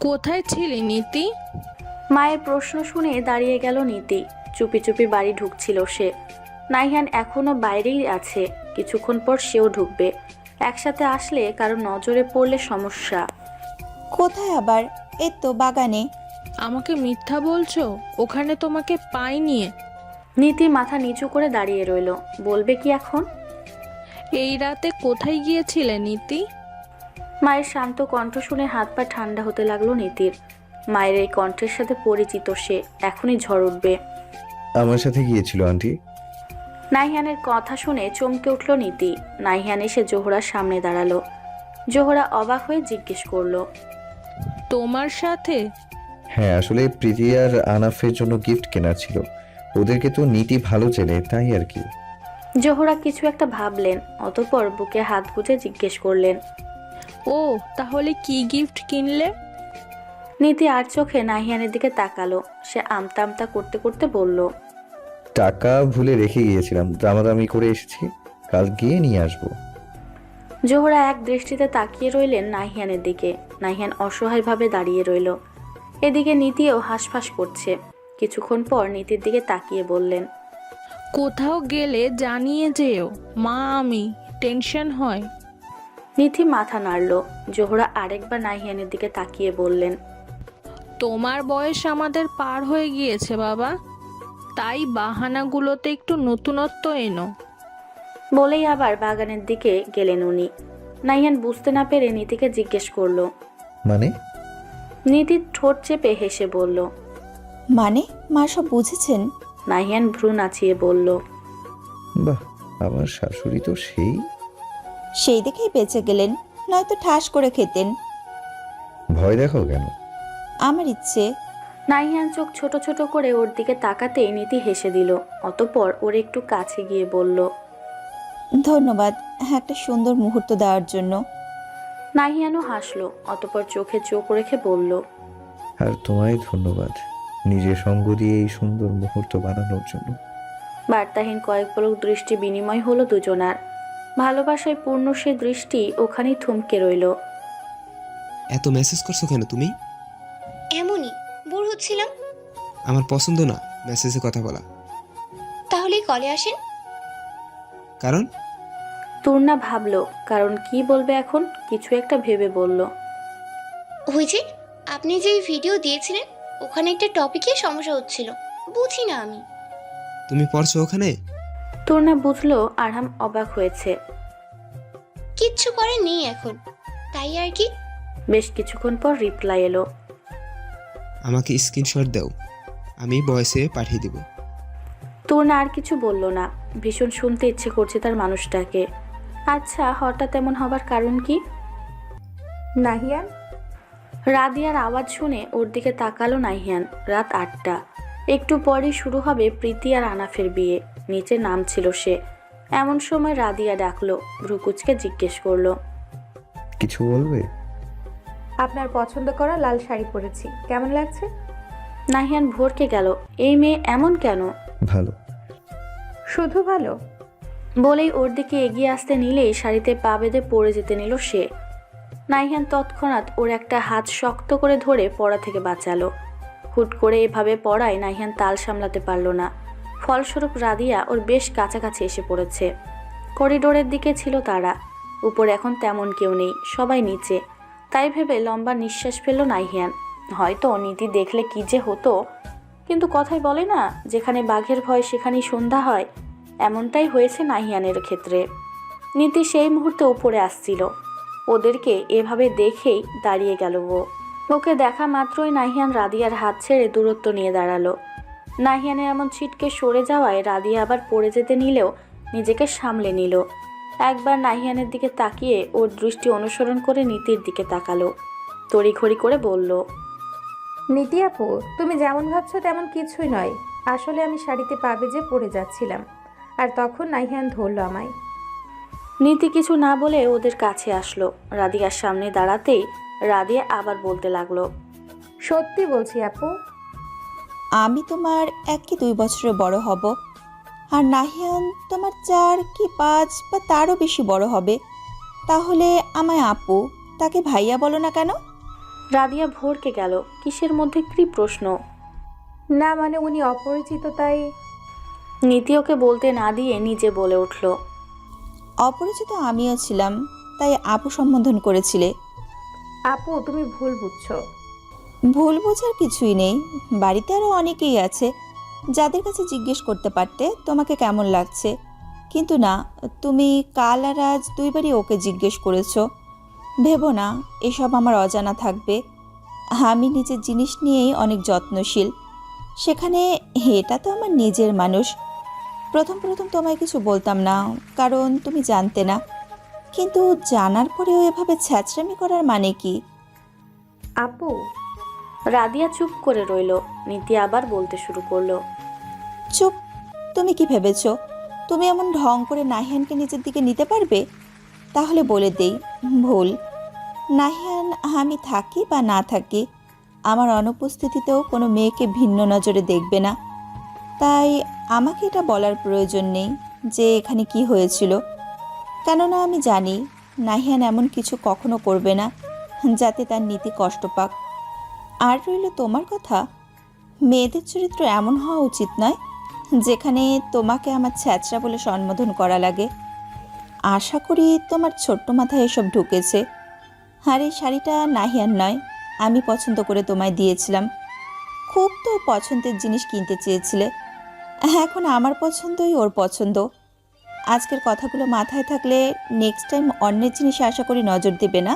কোথায় ছিলে নীতি? মায়ের প্রশ্ন শুনে দাঁড়িয়ে গেল নীতি। চুপি চুপি বাড়ি ঢুকছিল সে। নাহিয়ান এখনো বাইরেই আছে, কিছুক্ষণ পর সেও ঢুকবে। একসাথে আসলে কারো নজরে পড়লে সমস্যা। কোথায় আবার? এই তো বাগানে। আমাকে মিথ্যা বলছো? ওখানে তোমাকে পাইনি। নীতি মাথা নিচু করে দাঁড়িয়ে রইল। বলবে কি এখন? এই রাতে কোথায় গিয়েছিলে নীতি? মায়ের শান্ত কণ্ঠ শুনে হাত পা ঠান্ডা হতে লাগলো নীতির। মায়ের এই কণ্ঠের সাথে পরিচিত সে, এখনই ঝড় উঠবে। আমার সাথে গিয়েছিল আন্টি। নাহিয়ানের কথা শুনে চমকে উঠল নীতি। নাহিয়ান এসে জোহরার সামনে দাঁড়ালো। জোহরা অবাক হয়ে জিজ্ঞেস করলো, তোমার সাথে? হ্যাঁ, আসলে প্রীতি আর আনাফের জন্য গিফট কেনার ছিল। ওদেরকে তো নীতি ভালো চেনে, তাই আর কি। জোহরা কিছু একটা ভাবলেন, অতঃপর বুকে হাত গুজে জিজ্ঞেস করলেন, ও, তাহলে কি গিফট কিনলে? নীতি আর চোখে নাহিয়ানের দিকে তাকালো। সে আমতা আমতা করতে করতে বলল, টাকা ভুলে রেখে গিয়েছিলাম, দামাদামি করে এসেছি, কাল গিয়ে নিয়ে আসবো। জোহরা এক দৃষ্টিতে তাকিয়ে রইলেন নাহিয়ানের দিকে। নাহিয়ান অসহায়ভাবে দাঁড়িয়ে রইল। এদিকে নীতিও হাঁসফাঁস করছে। কিছুক্ষণ পর নীতির দিকে তাকিয়ে বললেন, কোথাও গেলে জানিয়ে যেও মা, আমি টেনশন হয়। নীতি মাথা নাড়ল। জোহরা আরেকবার নাহিয়ানের দিকে তাকিয়ে বললেন, তোমার বয়স আমাদের পার হয়ে গিয়েছে বাবা, তাই বাহানাগুলোতে একটু নতুনত্ব এনো। বলেই আবার বাগানের দিকে গেলেন উনি। নাহিয়ান বুঝতে না পেরে নীতিকে জিজ্ঞেস করলো। মানে? নীতি ঠোঁট চেপে হেসে বলল। মানে মা সব বুঝেছেন? নাহিয়ান ভ্রু নাচিয়ে বলল, বাহ, আমার শাশুড়ি তো সেই। সেই দেখেই বেঁচে গেলেন, নয়তো ঠাস করে খেতেন। ভয় দেখো কেন? আমার ইচ্ছে। নাহিয়ান চোখ ছোট ছোট করে ওর দিকে তাকাতেই নীতি হেসে দিল। অতঃপর ওর একটু কাছে গিয়ে বলল, ধন্যবাদ একটা সুন্দর মুহূর্ত দেওয়ার জন্য। নাহিয়ানও হাসলো। অতঃপর চোখে চোখ রেখে বলল, আর তোমায় ধন্যবাদ, নিজের সঙ্গ দিয়ে এই সুন্দর মুহূর্ত বানানোর জন্য। বার্তাহীন কয়েক পলক দৃষ্টি বিনিময় হলো দুজনার। ভালোবাসায় পূর্ণ সে দৃষ্টি ওখানেই থমকে রইল। এত মেসেজ করছো কেন তুমি? এমনই বোর হচ্ছিলাম। আমার পছন্দ না মেসেজে কথা বলা। তাহলে কলে আসেন। কারণ? তুর্না ভাবলো কারণ কি বলবে এখন, কিছু একটা ভেবে বলল, ওই যে আপনি যে ভিডিও দিয়েছিলেন ওখানে একটা টপিকে সমস্যা হচ্ছিল, বুঝি না আমি। তুমি পড়ছো ওখানে? তুর্না বুঝলো আরহাম অবাক হয়েছে। কিচ্ছু করে নেই এখন, তাই আর কি। বেশ কিছুক্ষণ পর রিপ্লাই এলো, আমাকে স্ক্রিনশট দাও, আমি ভয়েসে পাঠিয়ে দিব। তুর্না আর কিছু বলল না। ভীষণ শুনতে ইচ্ছে করছে তার মানুষটাকে। আচ্ছা, হঠাৎ এমন হবার কারণ কি? নাহিয়ান? রাদিয়ার আওয়াজ শুনে ওর দিকে তাকালো নাহিয়ান। রাত 8টা। একটু পরই শুরু হবে প্রীতি আর আনাফের বিয়ে। নিচে নামছিল সে। এমন সময় রাদিয়া ডাকলো। ভ্রুকুচকে জিজ্ঞেস করলো, কিছু বলবে? আপনার পছন্দ করা লাল শাড়ি পরেছি, কেমন লাগছে? নাহিয়ান ভরকে গেল। এই মেয়ে এমন কেন? ভালো। শুধু ভালো? বলেই ওর দিকে এগিয়ে আসতে নিলেই শাড়িতে পা বেঁধে পড়ে যেতে নিল সে। নাহিয়ান তৎক্ষণাৎ ওর একটা হাত শক্ত করে ধরে পড়া থেকে বাঁচালো। হুট করে এভাবে পড়ায় নাহিয়ান তাল সামলাতে পারল না। ফলস্বরূপ রাদিয়া ওর বেশ কাছাকাছি এসে পড়েছে। করিডোরের দিকে ছিল তারা। উপরে এখন তেমন কেউ নেই, সবাই নিচে। তাই ভেবে লম্বা নিঃশ্বাস ফেলল নাহিয়ান। হয়তো নীতি দেখলে কি যে হতো, কিন্তু কথাই বলে না, যেখানে বাঘের ভয় সেখানেই সন্ধ্যা হয়। এমনটাই হয়েছে নাহিয়ানের ক্ষেত্রে। নীতি সেই মুহূর্তে উপরে আসছিল। ওদেরকে এভাবে দেখেই দাঁড়িয়ে গেল ও। ওকে দেখা মাত্রই নাহিয়ান রাদিয়ার হাত ছেড়ে দূরত্ব নিয়ে দাঁড়ালো। নাহিয়ানের এমন ছিটকে সরে যাওয়ায় রাদিয়া আবার পড়ে যেতে নিলেও নিজেকে সামলে নিল। একবার নাহিয়ানের দিকে তাকিয়ে ওর দৃষ্টি অনুসরণ করে নীতির দিকে তাকালো। তড়িঘড়ি করে বলল, নীতি আপু, তুমি যেমন ভাবছো তেমন কিছুই নয়। আসলে আমি শাড়িতে পা বেজে পড়ে যাচ্ছিলাম, আর তখন নাহিয়ান ধরলো আমায়। নীতি কিছু না বলে ওদের কাছে আসলো। রাদিয়ার সামনে দাঁড়াতেই রাদিয়া আবার বলতে লাগলো, সত্যি বলছি আপু। আমি তোমার 1 কি 2 বছরের বড় হব, আর নাহিয়ান তোমার 4 কি 5 বা তারও বেশি বড় হবে। তাহলে আমায় আপু, তাকে ভাইয়া বলো না কেন? রাদিয়া ভরকে গেল, কিসের মধ্যে কি প্রশ্ন। না মানে উনি অপরিচিত তাই। নীতি ওকে বলতে না দিয়ে নিজে বলে উঠল। অপরিচিত আমিও ছিলাম, তাই আপু সম্বোধন করেছিলে। আপু তুমি ভুল বুঝছো। ভুল বোঝার কিছুই নেই, বাড়িতে আরও অনেকেই আছে যাদের কাছে জিজ্ঞেস করতে পারতে তোমাকে কেমন লাগছে, কিন্তু না, তুমি কাল আর আজ দুইবারই ওকে জিজ্ঞেস করেছো। ভেবো না এসব আমার অজানা থাকবে। আমি নিজের জিনিস নিয়েই অনেক যত্নশীল, সেখানে এটা তো আমার নিজের মানুষ। প্রথম প্রথম তোমায় কিছু বলতাম না, কারণ তুমি জানতে না, কিন্তু জানার পরেও এভাবে ছ্যাচরামি করার মানে কি? আপু রাদিয়া চুপ করে রইল। নীতি আবার বলতে শুরু করলো। চুপ! তুমি কি ভেবেছো তুমি এমন ঢং করে নাহিয়ানকে নিজের দিকে নিতে পারবে? তাহলে বলে দেই, ভুল। নাহিয়ান আমি থাকি বা না থাকি, আমার অনুপস্থিতিতেও কোনো মেয়েকে ভিন্ন নজরে দেখবে না। তাই আমাকে এটা বলার প্রয়োজন নেই যে এখানে কি হয়েছিল, কেননা আমি জানি নাহিয়ান এমন কিছু কখনো করবে না যাতে তার নীতি কষ্ট পাক। আর রইল তোমার কথা, মেয়েদের চরিত্র এমন হওয়া উচিত নয় যেখানে তোমাকে আমার ছ্যাচরা বলে সম্বোধন করা লাগে। আশা করি তোমার ছোট্ট মাথায় এসব ঢুকেছে। আর এই শাড়িটা নাহিয়ান নয়, আমি পছন্দ করে তোমায় দিয়েছিলাম। খুব তো ওর পছন্দের জিনিস কিনতে চেয়েছিলে, এখন আমার পছন্দই ওর পছন্দ। আজকের কথাগুলো মাথায় থাকলে নেক্সট টাইম অন্যের জিনিসে আশা করি নজর দেবে না।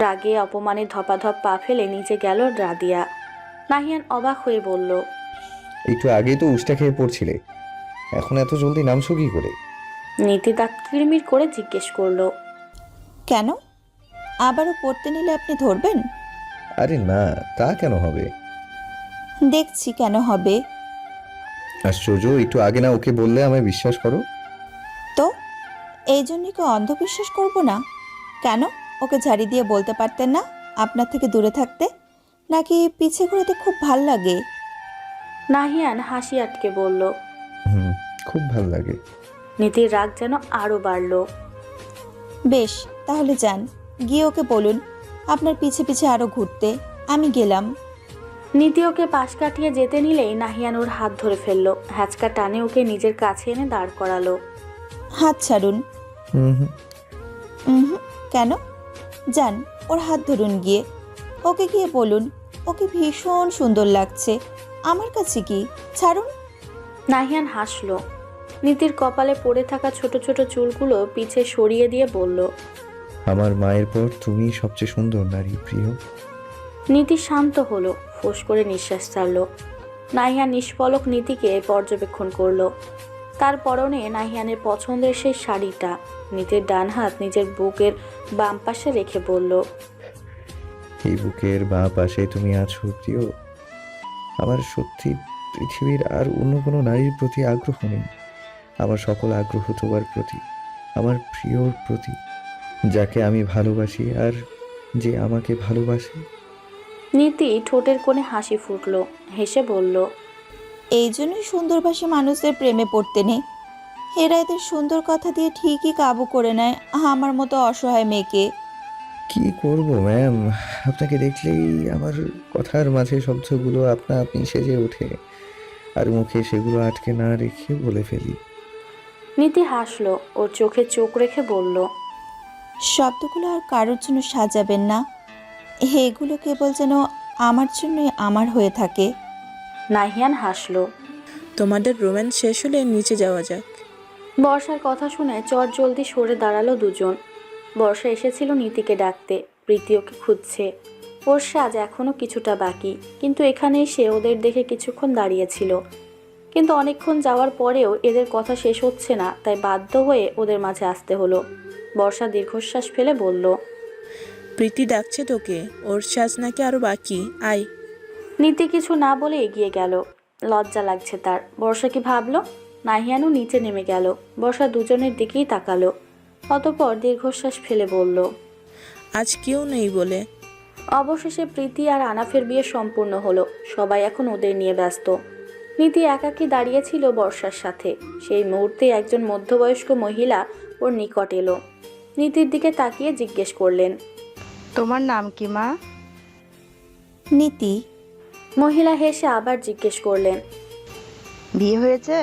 রাগে অপমানে ধপাধপ পা ফেলে নিচে গেল রাদিয়া। নাহিয়ান অবাক হয়ে বলল। একটু আগেই তো উষ্টা খেয়ে পড়ছিলে, এখন এত জলদি নামছো কি করে? নীতি দাঁত কিড়মির করে জিজ্ঞেস করলো। কেন? আবারও পড়তে নিলে আপনি ধরবেন? আরে না, তা কেন হবে? দেখছি কেন হবে। আশ্চর্য, একটু আগে না ওকে বললে আমায় বিশ্বাস করো? তো এই জন্যই কি অন্ধবিশ্বাস করব না? কেন ওকে ঝাড়ি দিয়ে বলতে পারতেন না আপনার থেকে দূরে থাকতে? নাকি পিছে ঘুরেতে খুব ভাল লাগে? নাহিয়ান হাসি আটকে বলল। খুব ভাল লাগে। নীতির রাগ যেন আরো বাড়ল। বেশ, তাহলে যান, গিয়ে ওকে বলুন আপনার পিছে পিছে আরও ঘুরতে। আমি গেলাম। নীতি ওকে পাশ কাটিয়ে যেতে নিলেই নাহিয়ান ওর হাত ধরে ফেললো। হ্যাচকা টানে ওকে নিজের কাছে এনে দাঁড় করালো। হাত ছাড়ুন। হুম হুম। হুম। কেন? যান, ওর হাত ধরুন গিয়ে। ওকে গিয়ে বলুন ওকে ভীষণ সুন্দর লাগছে। আমার কাছে কি? ছাড়ুন। নাহিয়ান হাসলো। নীতির কপালে পড়ে থাকা ছোট ছোট চুলগুলো পিছে সরিয়ে দিয়ে বলল। আমার মায়ের পর তুমি সবচেয়ে সুন্দর নারী, প্রিয়। নীতি শান্ত হলো, ফোঁস করে নিঃশ্বাস ছাড়লো। নাহিয়ান নিষ্পলক নীতিকে পর্যবেক্ষণ করলো। তার পরনে নাহিয়ানের পছন্দের সেই শাড়িটা। নীতির ডান হাত নিজের বুকের বাম পাশে রেখে বলল। এই বুকের বাঁ পাশে তুমি আছো, প্রিয়। আমার সত্যি পৃথিবীর আর অন্য কোনো নারীর প্রতি আগ্রহ নেই। আমার সকল আগ্রহ তোমার প্রতি, আমার প্রিয়র প্রতি, যাকে আমি ভালোবাসি আর যে আমাকে ভালোবাসে। নীতি ঠোঁটের কোণে হাসি ফুটলো, হেসে বলল। এই জন্যই সুন্দরভাষী মানুষদের প্রেমে পড়তে নেই। এরা এদের সুন্দর কথা দিয়ে ঠিকই কাবু করে নেয় আমার মতো অসহায় মেয়েকে। কি করব ম্যাম, আপনাকে দেখলেই আমার কথার মাঝে শব্দগুলো আপনা আপনি সেজে ওঠে, আর মুখে সেগুলো আটকে না রেখে বলে ফেলি। নীতি হাসলো, ওর চোখে চোখ রেখে বলল। শব্দগুলো আর কারোর জন্য সাজাবেন না, এগুলো কেবল যেন আমার জন্যই আমার হয়ে থাকে। নাহিয়ান হাসলো। তোমাদের রোম্যান্স শেষ হলে নিচে যাওয়া যাক। বর্ষার কথা শুনে চট জলদি সরে দাঁড়ালো দুজন। বর্ষা এসেছিল নীতিকে ডাকতে, প্রীতি ওকে খুঁজছে। ওর সাজ এখনো কিছুটা বাকি, কিন্তু এখানে এসে ওদের দেখে কিছুক্ষণ দাঁড়িয়েছিল। কিন্তু অনেকক্ষণ যাওয়ার পরেও এদের কথা শেষ হচ্ছে না, তাই বাধ্য হয়ে ওদের মাঝে আসতে হলো। বর্ষা দীর্ঘশ্বাস ফেলে বলল। প্রীতি ডাকছে তোকে, ওর সাজ নাকি আরো বাকি, আয়। নীতি কিছু না বলে এগিয়ে গেল। লজ্জা লাগছে তার। বর্ষা কি ভাবলো? নাহিয়ানও নিচে নেমে গেল। বর্ষা দুজনের দিকেই তাকালো, অতঃপর দীর্ঘশ্বাস ফেলে বলল। আজ কেউ নেই বলে। অবশেষে প্রীতি আর আনাফের বিয়ে সম্পূর্ণ হলো। সবাই এখন ওদের নিয়ে ব্যস্ত। নীতি একাকী দাঁড়িয়েছিল বর্ষার সাথে। সেই মুহূর্তে একজন মধ্যবয়স্ক মহিলা ওর নিকট এলো। নীতির দিকে তাকিয়ে জিজ্ঞেস করলেন। তোমার নাম কি মা? নীতি। মহিলা হেসে আবার জিজ্ঞেস করলেন। বিয়ে হয়েছে?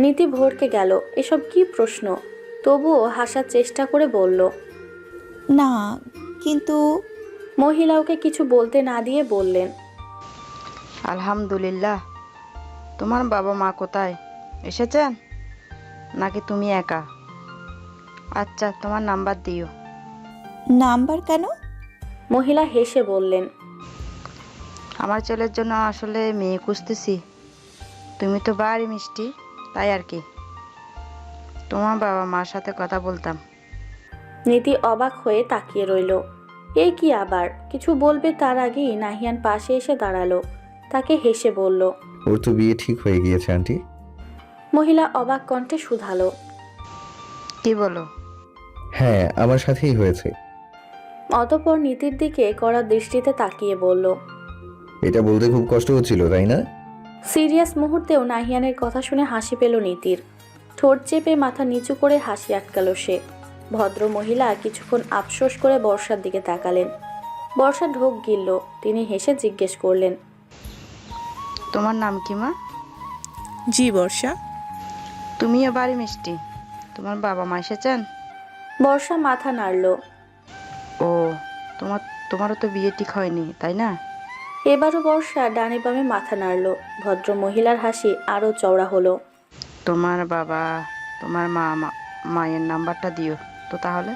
নীতি ভড়কে গেল। এসব কি প্রশ্ন? তবুও হাসার চেষ্টা করে বলল। না, কিন্তু মহিলা ওকে কিছু বলতে না দিয়ে বললেন। আলহামদুলিল্লাহ। তোমার বাবা মা কোথায়? এসেছেন নাকি তুমি একা? আচ্ছা, তোমার নাম্বার দিও। নাম্বার কেন? মহিলা হেসে বললেন। আমার ছেলের জন্য আসলে মেয়ে খুঁজতেছি। তুমি তো বাড়ি মিষ্টি, তাই আর কি। তোমার বাবা মার সাথে কথা বলতাম। নীতি অবাক হয়ে তাকিয়ে রইল। এই কি আবার? কিছু বলবে তার আগেই নাহিয়ান পাশে এসে দাঁড়ালো। তাকে হেসে বলল। ওর তো বিয়ে ঠিক হয়ে গিয়েছে আন্টি। মহিলা অবাক কণ্ঠে শুধালো। কি বলো? হ্যাঁ, আমার সাথেই হয়েছে। অতঃপর নীতির দিকে কড়া দৃষ্টিতে তাকিয়ে বলল। এটা বলতে খুব কষ্ট হচ্ছিল, তাই না? সিরিয়াস মুহূর্তেও নাহিয়ানের কথা শুনে হাসি পেল নীতির। ঠোঁট চেপে মাথা নিচু করে হাসি আটকালো সে। ভদ্র মহিলা কিছুক্ষণ আফসোস করে বর্ষার দিকে তাকালেন। বর্ষা ঢোক গিলল। তিনি হেসে জিজ্ঞেস করলেন। তোমার নাম কি মা? জি বর্ষা। তুমিও বাড়ি মিষ্টি। তোমার বাবা মা এসেছেন? বর্ষা মাথা নাড়ল। ও, তোমারও তো বিয়ে ঠিক হয়নি, তাই না? এবারও বর্ষা ডানে বামে মাথা নাড়ল। ভদ্র মহিলার হাসি আরো চওড়া হলো। তোমার বাবা, তোমার মায়ের নাম্বারটা দিও তো তাহলে।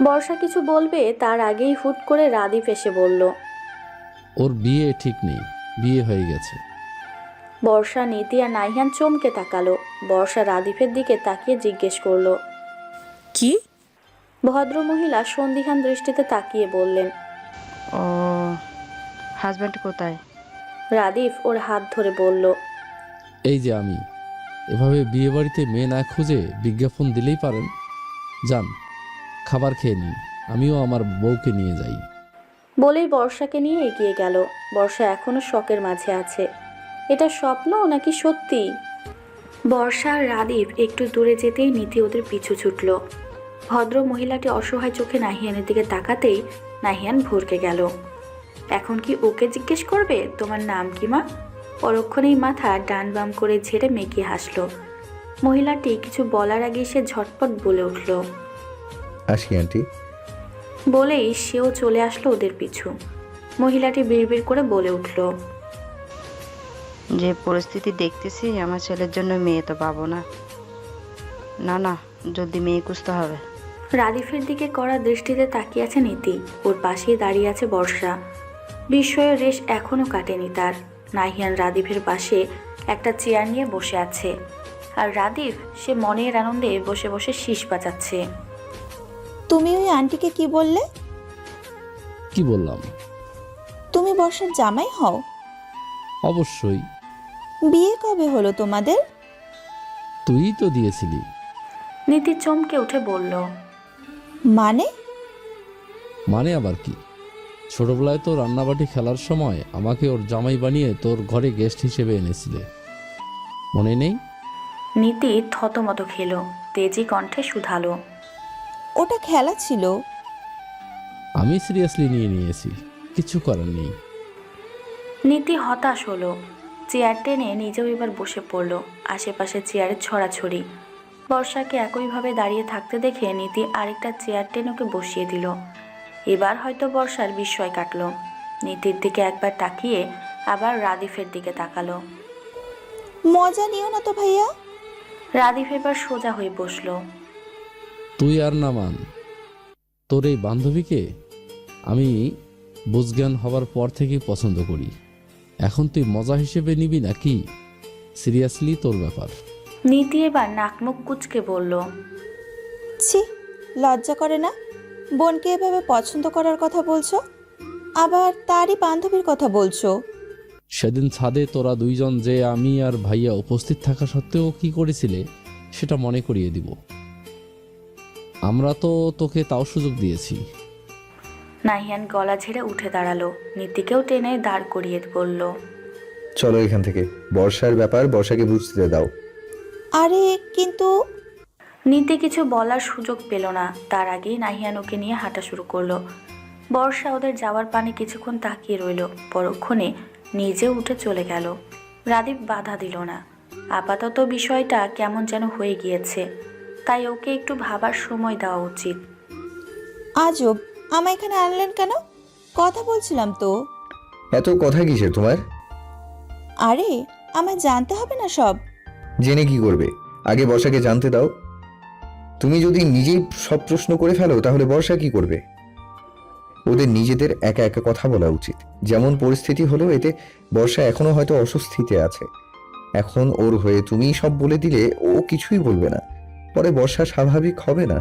বর্ষা কিছু বলবে তার আগেই হুট করে রাদীপ এসে বলল। ওর বিয়ে ঠিক নেই, বিয়ে হয়ে গেছে। বর্ষা, নীতি আর নাহিয়ান চমকে তাকালো। বর্ষা রাদীপের দিকে তাকিয়ে জিজ্ঞেস করলো। কি? ভদ্র মহিলা সন্দিহান দৃষ্টিতে তাকিয়ে বললেন। ও, হাজব্যান্ড কোথায়? রাদীপ ওর হাত ধরে বলল। এই যে আমি, এভাবে বিয়ে বাড়িতে মেয়ে না খুঁজে বিজ্ঞাপন দিলেই পারেন। যান, খাবার খেয়ে নিন, আমিও আমার বউকে নিয়ে যাই। বলেই বর্ষাকে নিয়ে এগিয়ে গেল। বর্ষা এখনো শকের মাঝে আছে। এটা স্বপ্ন নাকি সত্যি? বর্ষা আর রাদীপ একটু দূরে যেতেই নীতি ওদের পিছু ছুটল। ভদ্র মহিলাটি অসহায় চোখে নাহিয়ানের দিকে তাকাতেই নাহিয়ান ভরকে গেল। এখন কি ওকে জিজ্ঞেস করবে তোমার নাম কি মা? পরক্ষণেই মাথা ডান বাম করে ঝেড়ে মেকিয়ে হাসল। মহিলাটি কিছু বলার আগে সে ঝটপট বলে উঠল। আসি আন্টি। বলেই সেও চলে আসলো ওদের পিছু। মহিলাটি বিড়বিড় করে বলে উঠল। যে পরিস্থিতি দেখতেছি, আমার ছেলের জন্য মেয়ে তো পাবো না। না না, জলদি মেয়ে খুঁজতে হবে। রাদীফের দিকে কড়া দৃষ্টিতে তাকিয়ে আছে নীতি। ওর পাশেই দাঁড়িয়ে আছে বর্ষা। বিস্ময়ের রেশ এখনো কাটেনি তার। নাহিয়ান রাদীফের পাশে একটা চেয়ার নিয়ে বসে আছে, আর রাদীফ সে মনের আনন্দে বসে বসে শীষ বাজাচ্ছে। তুমি ওই আন্টিকে কি বললে? কি বললাম? তুমি বর্ষার জামাই হও? অবশ্যই। বিয়ে কবে হলো তোমাদের? তুই তো দিয়েছিলি। নীতি চমকে উঠে বলল। মানে? মানে আবার কি? ছোটবেলায় তো রান্নাবাটি খেলার সময় আমাকে ওর জামাই বানিয়ে তোর ঘরে গেস্ট হিসেবে এনেছিলে, মনে নেই? নীতি থতমত খেলো, তেজি কণ্ঠে শুধালো। ওটা খেলা ছিল। আমি সিরিয়াসলি নিয়ে নিয়েছি, কিছু করার নেই। নীতি হতাশ হলো। চেয়ার টেনে নিজেও এবার বসে পড়ল। আশেপাশে চেয়ারের ছড়াছড়ি। বর্ষাকে একইভাবে দাঁড়িয়ে থাকতে দেখে নীতি আরেকটা চেয়ার টেনে ওকে বসিয়ে দিল। এবার হয়তো বর্ষার বিস্ময় কাটল। নীতির দিকে একবার তাকিয়ে আবার রাদীফের দিকে তাকালো। মজা নিও না তো ভাইয়া। রাদীফ এবার সোজা হয়ে বসলো। তুই আর না মান, তোর এই বান্ধবীকে আমি বুঝজ্ঞান হবার পর থেকেই পছন্দ করি। এখন তুই মজা হিসেবে নিবি নাকি সিরিয়াসলি তোর ব্যাপার? নীতি এবার নাকমুখ কুচকে বলল। ছি, লজ্জা করে না? বোনকে এভাবে পছন্দ করার কথা বলছো, আবার তারই বান্ধবীর কথা বলছো। সেদিন ছাদে তোরা দুইজন যে আমি আর ভাইয়া উপস্থিত থাকা সত্ত্বেও কি করেছিলে সেটা মনে করিয়ে দিব। আমরা তো তোকে তাও সুযোগ দিয়েছি। নাহিয়ান গলা ঝেড়ে উঠে দাঁড়ালো। নীতিকেও টেনে দাঁড় করিয়ে বলল। চলো এখান থেকে, বর্ষার ব্যাপার বর্ষাকে বুঝতে দাও। আরে কিন্তু। নীতি কিছু বলার সুযোগ পেল না। তার আগেই নাহিয়ান ওকে নিয়ে হাঁটা শুরু করলো। বর্ষা ওদের যাওয়ার পানে কিছুক্ষণ তাকিয়ে রইল, পরক্ষণে নিজে উঠে চলে গেল। রাদীপ বাধা দিল না। আপাতত বিষয়টা কেমন যেন হয়ে গিয়েছে, তাই ওকে একটু ভাবার সময় দেওয়া উচিত। আজব, আমায় এখানে আনলেন কেন? কথা বলছিলাম তো। এত কথা কিসের তোমার? আরে আমায় জানতে হবে না সব? জেনে কি করবে? আগে বর্ষাকে জানতে দাও। তুমি যদি নিজেই সব প্রশ্ন করে ফেলো তাহলে বর্ষা কি করবে? ওদের নিজেদের একা একা কথা বলা উচিত। যেমন পরিস্থিতি হলো, এতে বর্ষা এখনো হয়তো অস্বস্তিতে আছে। এখন ওর হয়ে তুমি সব বলে দিলে ও কিছুই বলবে না, পরে বর্ষা স্বাভাবিক হবে না।